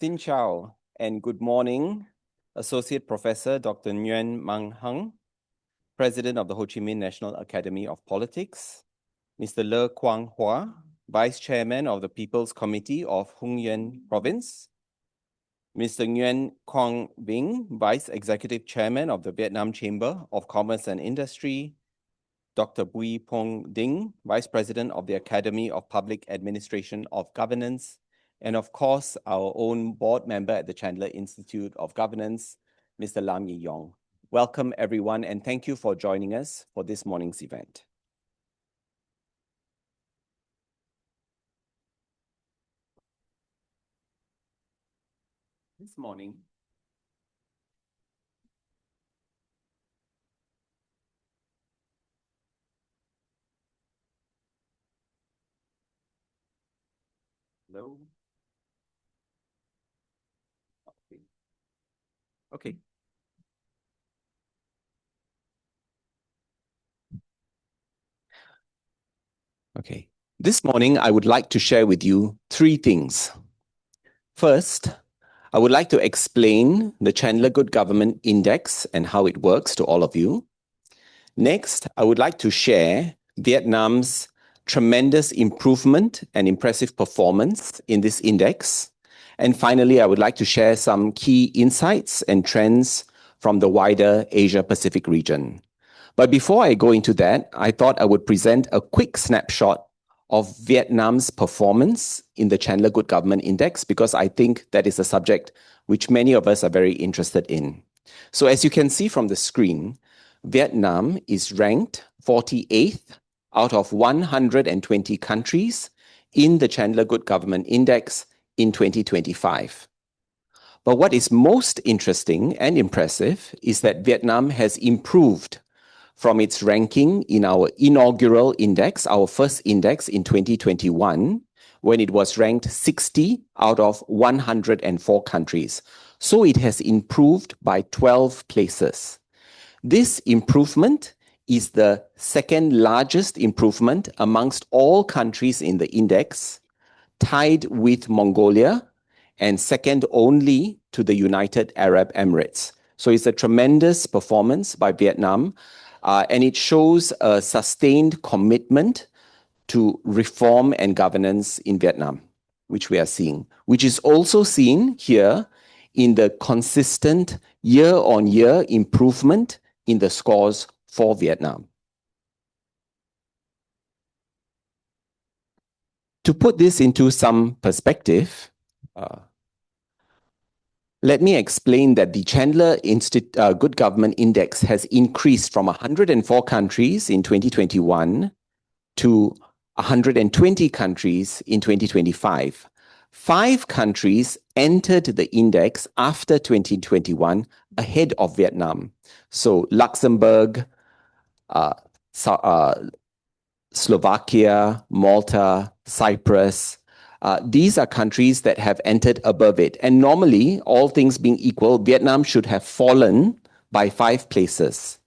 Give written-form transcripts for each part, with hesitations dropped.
Xin chào and good morning, Associate Professor Dr. Nguyen Mang Hung, President of the Ho Chi Minh National Academy of Politics, Mr. Le Quang Hoa, Vice Chairman of the People's Committee of Hung Yen Province, Mr. Nguyen Quang Vinh, Vice Executive Chairman of the Vietnam Chamber of Commerce and Industry, Dr. Bui Pong Ding, Vice President of the Academy of Public Administration of Governance, and of course, our own board member at the Chandler Institute of Governance, Mr. Lam Yi Yong. Welcome, everyone, and thank you for joining us for this morning's event. This morning, hello? Okay. Okay. This morning, I would like to share with you three things. First, I would like to explain the Chandler Good Government Index and how it works to all of you. Next, I would like to share Vietnam's tremendous improvement and impressive performance in this index. And finally, I would like to share some key insights and trends from the wider Asia-Pacific region. But before I go into that, I thought I would present a quick snapshot of Vietnam's performance in the Chandler Good Government Index, because I think that is a subject which many of us are very interested in. So as you can see from the screen, Vietnam is ranked 48th out of 120 countries in the Chandler Good Government Index in 2025. But what is most interesting and impressive is that Vietnam has improved from its ranking in our inaugural index, our first index in 2021, when it was ranked 60 out of 104 countries. So it has improved by 12 places. This improvement is the second largest improvement amongst all countries in the index, tied with Mongolia and second only to the United Arab Emirates. So it's a tremendous performance by Vietnam, and it shows a sustained commitment to reform and governance in Vietnam, which we are seeing, which is also seen here in the consistent year-on-year improvement in the scores for Vietnam. To put this into some perspective, let me explain that the Chandler Good Government Index has increased from 104 countries in 2021 to 120 countries in 2025. 5 countries entered the index after 2021 ahead of Vietnam. So Luxembourg, Slovakia, Malta, Cyprus. These are countries that have entered above it. And normally, all things being equal, Vietnam should have fallen by 5 places.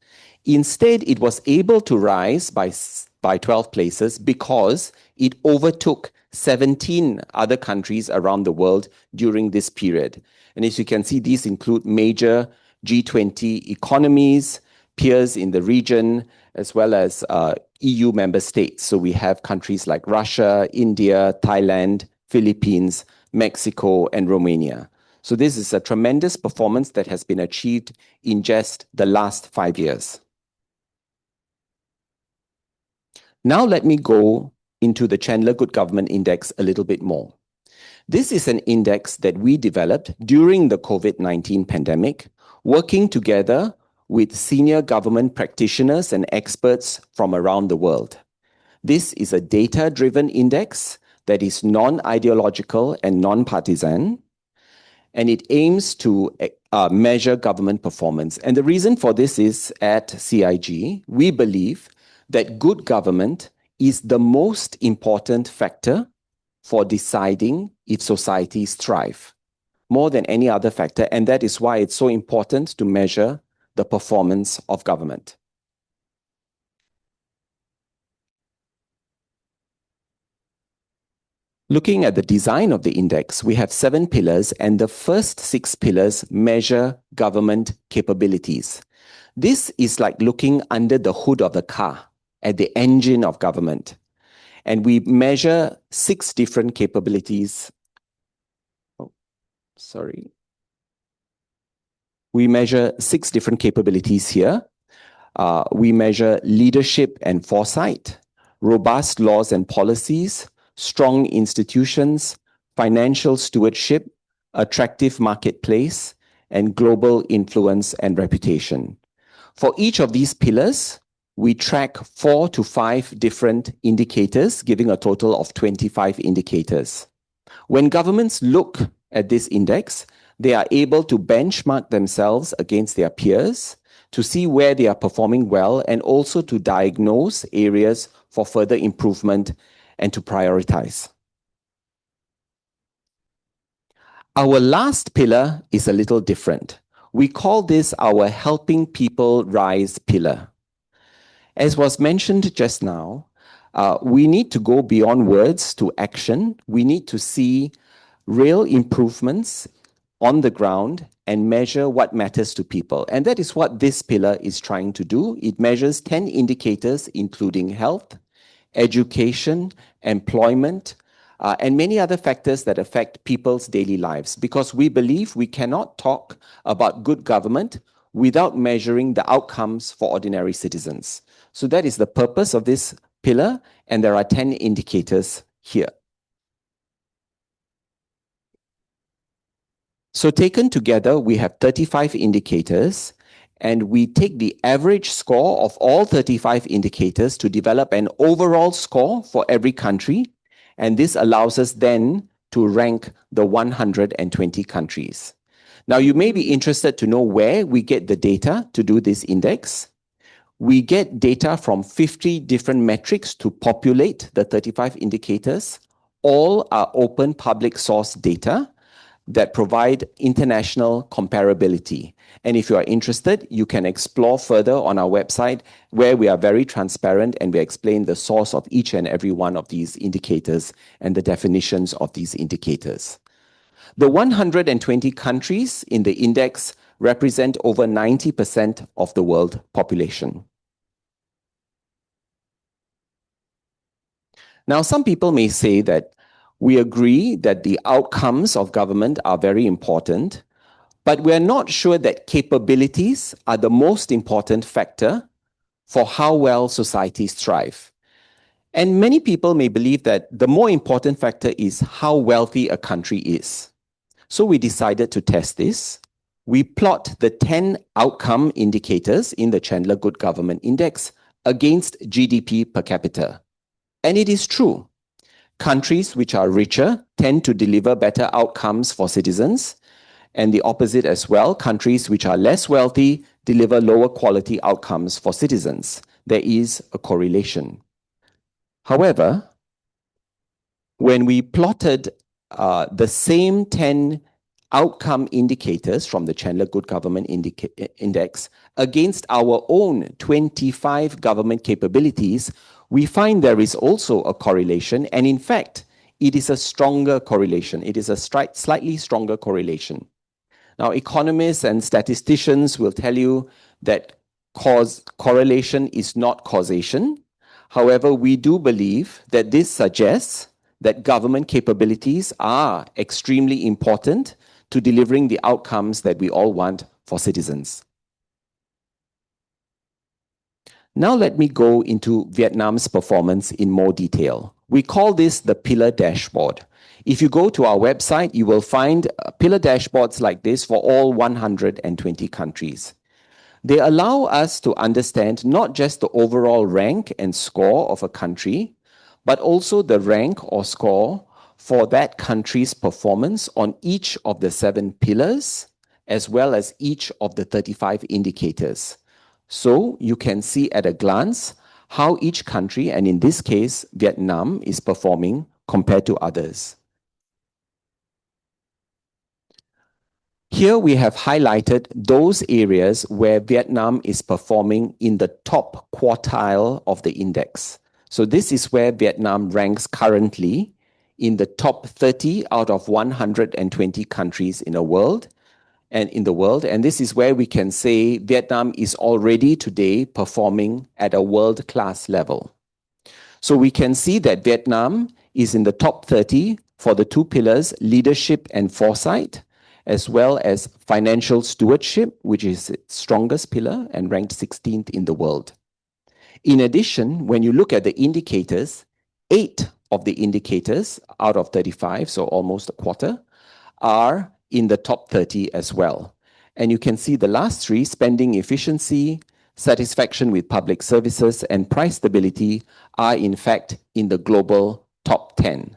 Instead, it was able to rise by 12 places because it overtook 17 other countries around the world during this period. And as you can see, these include major G20 economies, peers in the region, as well as EU member states. So we have countries like Russia, India, Thailand, Philippines, Mexico, and Romania. So this is a tremendous performance that has been achieved in just the last 5 years. Now let me go into the Chandler Good Government Index a little bit more. This is an index that we developed during the COVID-19 pandemic, working together with senior government practitioners and experts from around the world. This is a data-driven index that is non-ideological and non-partisan, and it aims to measure government performance. And the reason for this is, at CIG, we believe that good government is the most important factor for deciding if societies thrive, more than any other factor, and that is why it's so important to measure the performance of government. Looking at the design of the index, we have 7 pillars, and the first 6 pillars measure government capabilities. This is like looking under the hood of the car, at the engine of government. And we measure 6 different capabilities. We measure 6 different capabilities here. We measure leadership and foresight, robust laws and policies, strong institutions, financial stewardship, attractive marketplace, and global influence and reputation. For each of these pillars, we track 4 to 5 different indicators, giving a total of 25 indicators. When governments look at this index, they are able to benchmark themselves against their peers, to see where they are performing well, and also to diagnose areas for further improvement and to prioritize. Our last pillar is a little different. We call this our Helping People Rise pillar. As was mentioned just now, we need to go beyond words to action. We need to see real improvements on the ground and measure what matters to people. And that is what this pillar is trying to do. It measures 10 indicators, including health, education, employment, and many other factors that affect people's daily lives, because we believe we cannot talk about good government without measuring the outcomes for ordinary citizens. So that is the purpose of this pillar, and there are 10 indicators here. So taken together, we have 35 indicators, and we take the average score of all 35 indicators to develop an overall score for every country, and this allows us then to rank the 120 countries. Now, you may be interested to know where we get the data to do this index. We get data from 50 different metrics to populate the 35 indicators. All are open public source data that provide international comparability. And if you are interested, you can explore further on our website, where we are very transparent and we explain the source of each and every one of these indicators and the definitions of these indicators. The 120 countries in the index represent over 90% of the world population. Now, some people may say that we agree that the outcomes of government are very important, but we're not sure that capabilities are the most important factor for how well societies thrive. And many people may believe that the more important factor is how wealthy a country is. So we decided to test this. We plot the 10 outcome indicators in the Chandler Good Government Index against GDP per capita. And it is true. Countries which are richer tend to deliver better outcomes for citizens, and the opposite as well. Countries which are less wealthy deliver lower quality outcomes for citizens. There is a correlation. However, when we plotted the same 10 outcome indicators from the Chandler Good Government Index against our own 25 government capabilities, we find there is also a correlation, and in fact, it is a stronger correlation. It is a slightly stronger correlation. Now, economists and statisticians will tell you that correlation is not causation. However, we do believe that this suggests that government capabilities are extremely important to delivering the outcomes that we all want for citizens. Now let me go into Vietnam's performance in more detail. We call this the pillar dashboard. If you go to our website, you will find pillar dashboards like this for all 120 countries. They allow us to understand not just the overall rank and score of a country, but also the rank or score for that country's performance on each of the 7 pillars, as well as each of the 35 indicators. So you can see at a glance how each country, and in this case, Vietnam, is performing compared to others. Here we have highlighted those areas where Vietnam is performing in the top quartile of the index. So this is where Vietnam ranks currently in the top 30 out of 120 countries in the world. And this is where we can say Vietnam is already today performing at a world-class level. So we can see that Vietnam is in the top 30 for the two pillars, leadership and foresight, as well as financial stewardship, which is its strongest pillar and ranked 16th in the world. In addition, when you look at the indicators, 8 of the indicators out of 35, so almost a quarter, are in the top 30 as well. And you can see the last 3, spending efficiency, satisfaction with public services, and price stability, are in fact in the global top 10.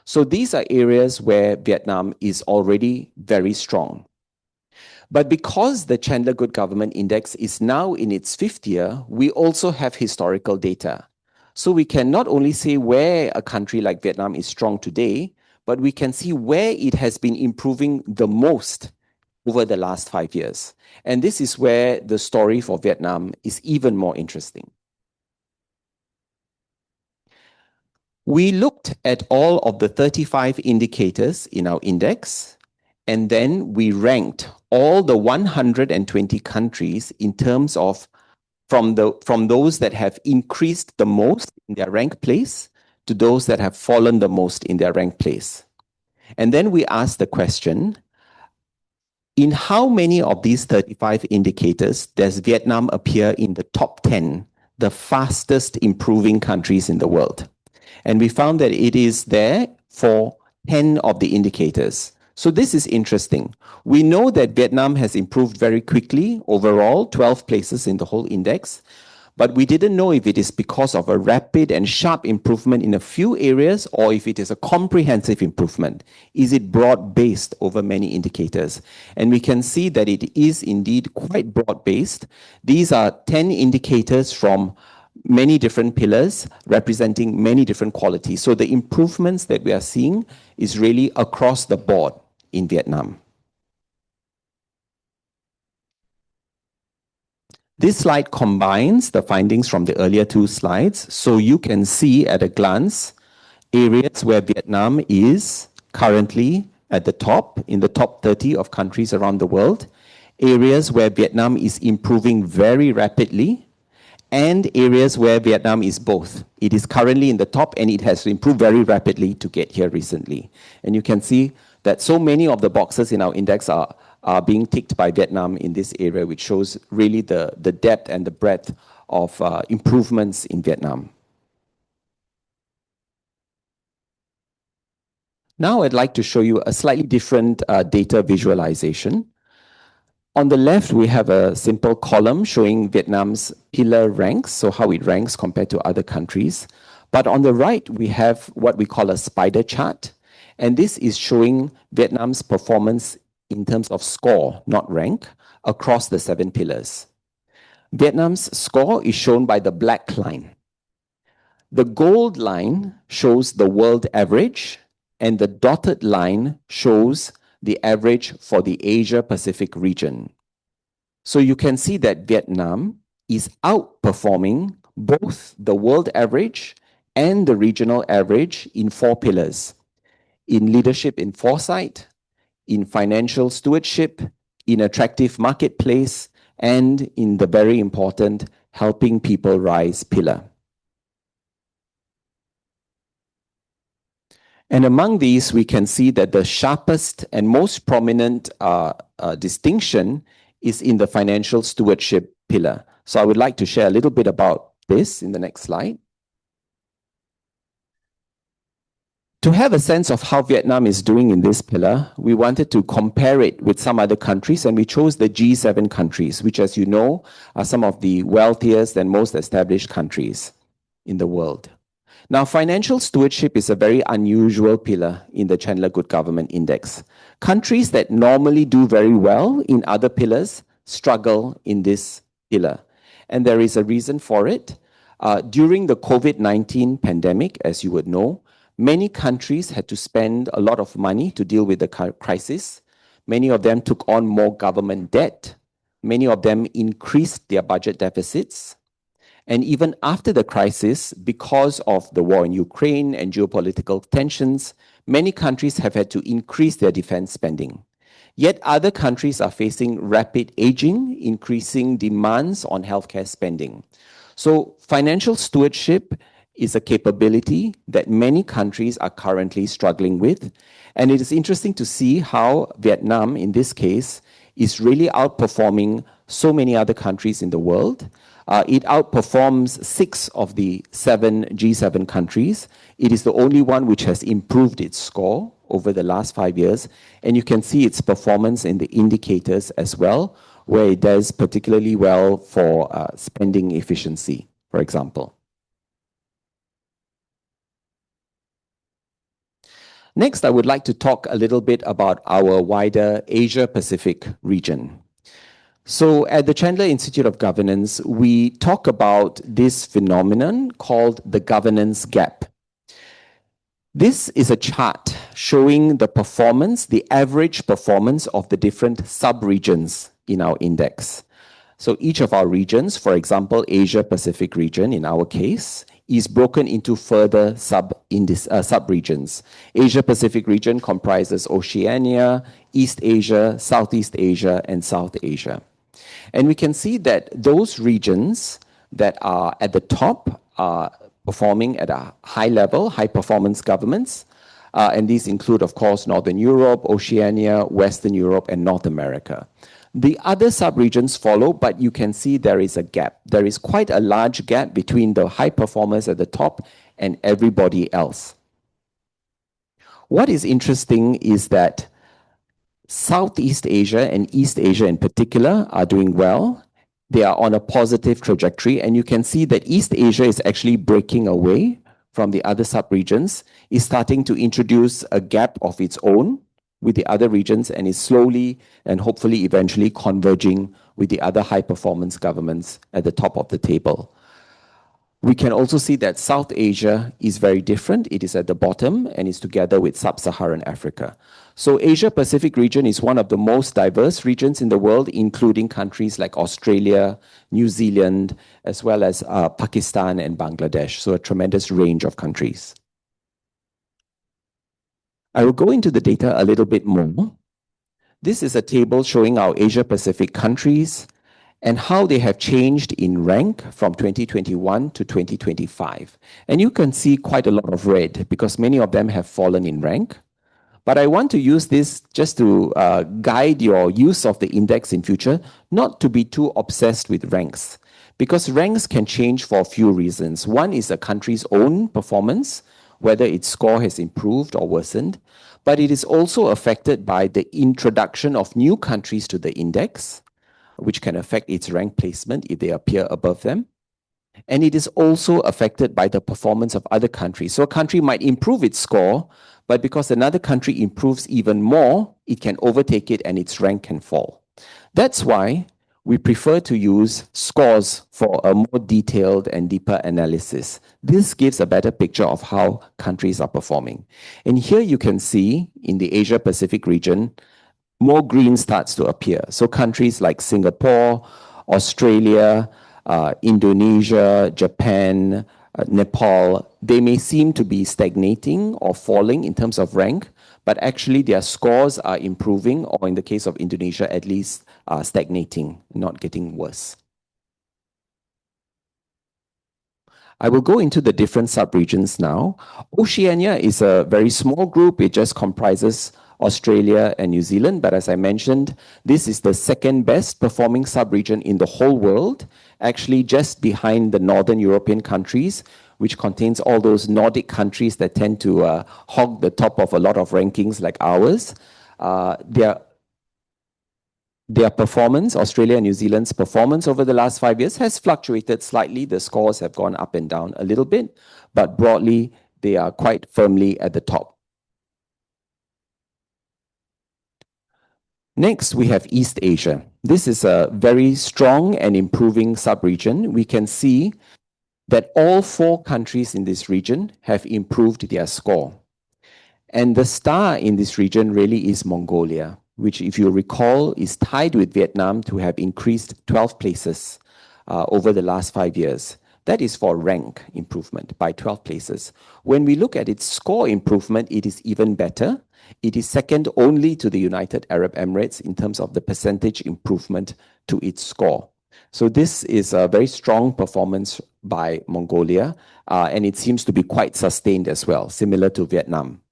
So these are areas where Vietnam is already very strong. But because the Chandler Good Government Index is now in its 5th year, we also have historical data. So we can not only say where a country like Vietnam is strong today, but we can see where it has been improving the most over the last 5 years. And this is where the story for Vietnam is even more interesting. We looked at all of the 35 indicators in our index, and then we ranked all the 120 countries in terms of from those that have increased the most in their rank place to those that have fallen the most in their rank place. And then we asked the question, in how many of these 35 indicators does Vietnam appear in the top 10, the fastest improving countries in the world? And we found that it is there for 10 of the indicators. So this is interesting. We know that Vietnam has improved very quickly overall, 12 places in the whole index, but we didn't know if it is because of a rapid and sharp improvement in a few areas or if it is a comprehensive improvement. Is it broad-based over many indicators? And we can see that it is indeed quite broad-based. These are 10 indicators from many different pillars representing many different qualities. So the improvements that we are seeing is really across the board in Vietnam. This slide combines the findings from the earlier 2 slides, so you can see at a glance areas where Vietnam is currently at the top, in the top 30 of countries around the world, areas where Vietnam is improving very rapidly, and areas where Vietnam is both. It is currently in the top and it has improved very rapidly to get here recently. And you can see that so many of the boxes in our index are being ticked by Vietnam in this area, which shows really the depth and the breadth of improvements in Vietnam. Now I'd like to show you a slightly different data visualization. On the left, we have a simple column showing Vietnam's pillar ranks, so how it ranks compared to other countries. But on the right, we have what we call a spider chart. And this is showing Vietnam's performance in terms of score, not rank, across the 7 pillars. Vietnam's score is shown by the black line. The gold line shows the world average, and the dotted line shows the average for the Asia-Pacific region. So you can see that Vietnam is outperforming both the world average and the regional average in 4 pillars: in leadership in foresight, in financial stewardship, in attractive marketplace, and in the very important helping people rise pillar. And among these, we can see that the sharpest and most prominent distinction is in the financial stewardship pillar. So I would like to share a little bit about this in the next slide. To have a sense of how Vietnam is doing in this pillar, we wanted to compare it with some other countries, and we chose the G7 countries, which, as you know, are some of the wealthiest and most established countries in the world. Now, financial stewardship is a very unusual pillar in the Chandler Good Government Index. Countries that normally do very well in other pillars struggle in this pillar. And there is a reason for it. During the COVID-19 pandemic, as you would know, many countries had to spend a lot of money to deal with the crisis. Many of them took on more government debt. Many of them increased their budget deficits. And even after the crisis, because of the war in Ukraine and geopolitical tensions, many countries have had to increase their defense spending. Yet other countries are facing rapid aging, increasing demands on healthcare spending. So financial stewardship is a capability that many countries are currently struggling with. And it is interesting to see how Vietnam, in this case, is really outperforming so many other countries in the world. It outperforms 6 of the 7 G7 countries. It is the only one which has improved its score over the last 5 years. And you can see its performance in the indicators as well, where it does particularly well for spending efficiency, for example. Next, I would like to talk a little bit about our wider Asia-Pacific region. So at the Chandler Institute of Governance, we talk about this phenomenon called the governance gap. This is a chart showing the performance, the average performance of the different sub-regions in our index. So each of our regions, for example, Asia-Pacific region in our case, is broken into further sub-regions. Asia-Pacific region comprises Oceania, East Asia, Southeast Asia, and South Asia. And we can see that those regions that are at the top are performing at a high level, high performance governments. And these include, of course, Northern Europe, Oceania, Western Europe, and North America. The other sub-regions follow, but you can see there is a gap. There is quite a large gap between the high performers at the top and everybody else. What is interesting is that Southeast Asia and East Asia in particular are doing well. They are on a positive trajectory, and you can see that East Asia is actually breaking away from the other sub-regions, is starting to introduce a gap of its own with the other regions, and is slowly and hopefully eventually converging with the other high-performance governments at the top of the table. We can also see that South Asia is very different. It is at the bottom and is together with Sub-Saharan Africa. So Asia-Pacific region is one of the most diverse regions in the world, including countries like Australia, New Zealand, as well as Pakistan and Bangladesh. So a tremendous range of countries. I will go into the data a little bit more. This is a table showing our Asia-Pacific countries and how they have changed in rank from 2021 to 2025. And you can see quite a lot of red because many of them have fallen in rank. But I want to use this just to guide your use of the index in future, not to be too obsessed with ranks, because ranks can change for a few reasons. One is a country's own performance, whether its score has improved or worsened, but it is also affected by the introduction of new countries to the index, which can affect its rank placement if they appear above them. And it is also affected by the performance of other countries. So a country might improve its score, but because another country improves even more, it can overtake it and its rank can fall. That's why we prefer to use scores for a more detailed and deeper analysis. This gives a better picture of how countries are performing. And here you can see in the Asia-Pacific region, more green starts to appear. So countries like Singapore, Australia, Indonesia, Japan, Nepal, they may seem to be stagnating or falling in terms of rank, but actually their scores are improving, or in the case of Indonesia, at least stagnating, not getting worse. I will go into the different sub-regions now. Oceania is a very small group. It just comprises Australia and New Zealand. But as I mentioned, this is the second best performing sub-region in the whole world, actually just behind the Northern European countries, which contains all those Nordic countries that tend to hog the top of a lot of rankings like ours. Their performance, Australia and New Zealand's performance over the last 5 years has fluctuated slightly. The scores have gone up and down a little bit, but broadly, they are quite firmly at the top. Next, we have East Asia. This is a very strong and improving sub-region. We can see that all 4 countries in this region have improved their score. And the star in this region really is Mongolia, which, if you recall, is tied with Vietnam to have increased 12 places over the last 5 years. That is for rank improvement by 12 places. When we look at its score improvement, it is even better. It is second only to the United Arab Emirates in terms of the percentage improvement to its score. So this is a very strong performance by Mongolia, and it seems to be quite sustained as well, similar to Vietnam.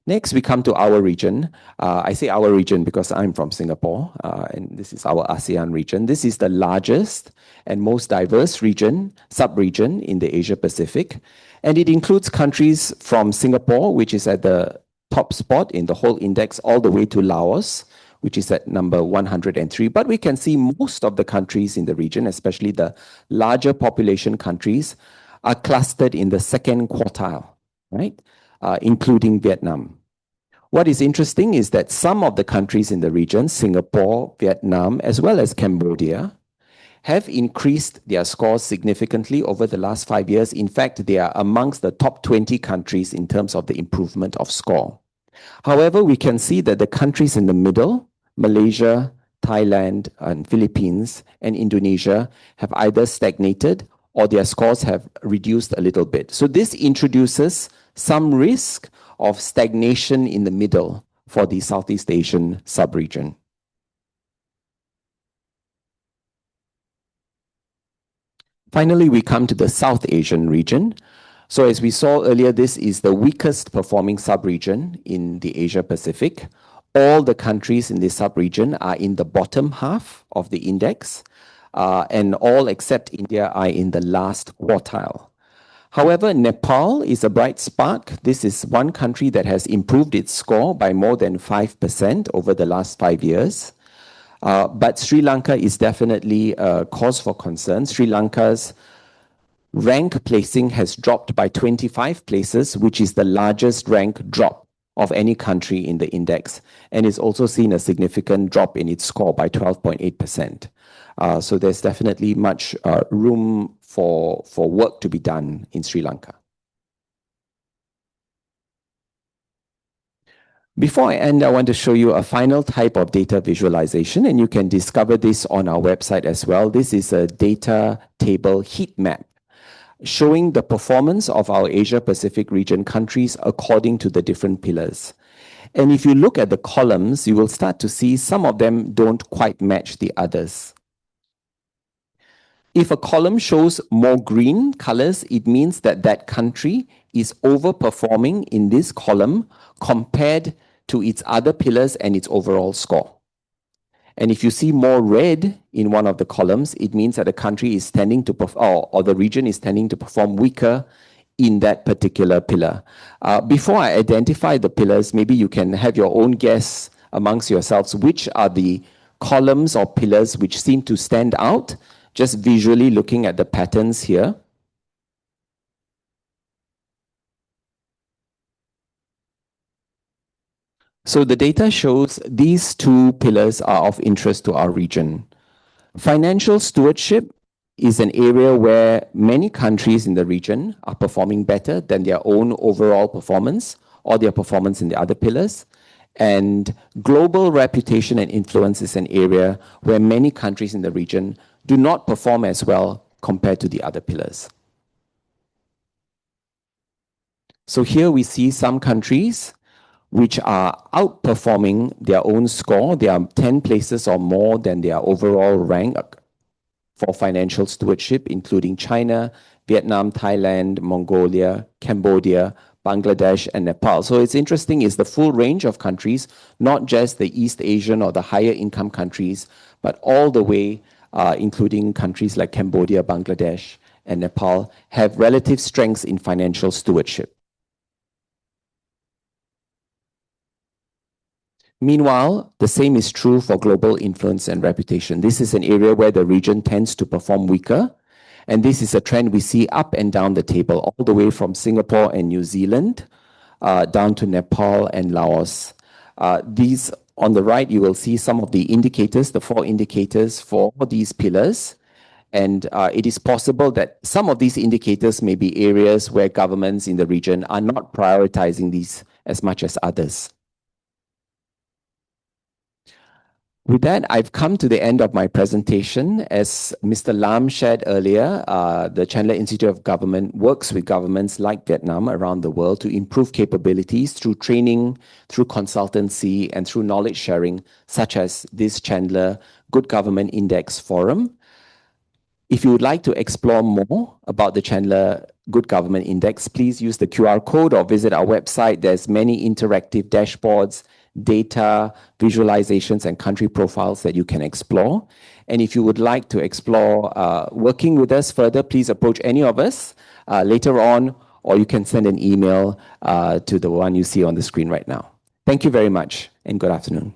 Next, we come to our region. I say our region because I'm from Singapore, and this is our ASEAN region. This is the largest and most diverse region, sub-region in the Asia Pacific, and it includes countries from Singapore, which is at the top spot in the whole index, all the way to Laos, which is at number 103. But we can see most of the countries in the region, especially the larger population countries, are clustered in the second quartile, right? Including Vietnam. What is interesting is that some of the countries in the region, Singapore, Vietnam, as well as Cambodia, have increased their scores significantly over the last 5 years. In fact, they are amongst the top 20 countries in terms of the improvement of score. However, we can see that the countries in the middle, Malaysia, Thailand, and Philippines, and Indonesia, have either stagnated or their scores have reduced a little bit. So this introduces some risk of stagnation in the middle for the Southeast Asian sub-region. Finally, we come to the South Asian region. So as we saw earlier, this is the weakest performing sub-region in the Asia Pacific. All the countries in this sub-region are in the bottom half of the index, and all except India are in the last quartile. However, Nepal is a bright spark. This is one country that has improved its score by more than 5% over the last 5 years. But Sri Lanka is definitely a cause for concern. Sri Lanka's rank placing has dropped by 25 places, which is the largest rank drop of any country in the index, and is also seen a significant drop in its score by 12.8%. So there's definitely much room for work to be done in Sri Lanka. Before I end, I want to show you a final type of data visualization, and you can discover this on our website as well. This is a data table heat map showing the performance of our Asia Pacific region countries according to the different pillars. And if you look at the columns, you will start to see some of them don't quite match the others. If a column shows more green colors, it means that that country is overperforming in this column compared to its other pillars and its overall score. And if you see more red in one of the columns, it means that the country is tending to perform, or the region is tending to perform weaker in that particular pillar. Before I identify the pillars, maybe you can have your own guess amongst yourselves, which are the columns or pillars which seem to stand out, just visually looking at the patterns here. So the data shows these two pillars are of interest to our region. Financial stewardship is an area where many countries in the region are performing better than their own overall performance or their performance in the other pillars. And global reputation and influence is an area where many countries in the region do not perform as well compared to the other pillars. So here we see some countries which are outperforming their own score. They are 10 places or more than their overall rank for financial stewardship, including China, Vietnam, Thailand, Mongolia, Cambodia, Bangladesh, and Nepal. So it's interesting, is the full range of countries, not just the East Asian or the higher income countries, but all the way, including countries like Cambodia, Bangladesh, and Nepal, have relative strengths in financial stewardship. Meanwhile, the same is true for global influence and reputation. This is an area where the region tends to perform weaker, and this is a trend we see up and down the table, all the way from Singapore and New Zealand, down to Nepal and Laos. These, on the right, you will see some of the indicators, the 4 indicators for these pillars. And it is possible that some of these indicators may be areas where governments in the region are not prioritizing these as much as others. With that, I've come to the end of my presentation. As Mr. Lam shared earlier, the Chandler Institute of Government works with governments like Vietnam around the world to improve capabilities through training, through consultancy, and through knowledge sharing, such as this Chandler Good Government Index Forum. If you would like to explore more about the Chandler Good Government Index, please use the QR code or visit our website. There's many interactive dashboards, data, visualizations, and country profiles that you can explore. And if you would like to explore working with us further, please approach any of us later on, or you can send an email to the one you see on the screen right now. Thank you very much, and good afternoon.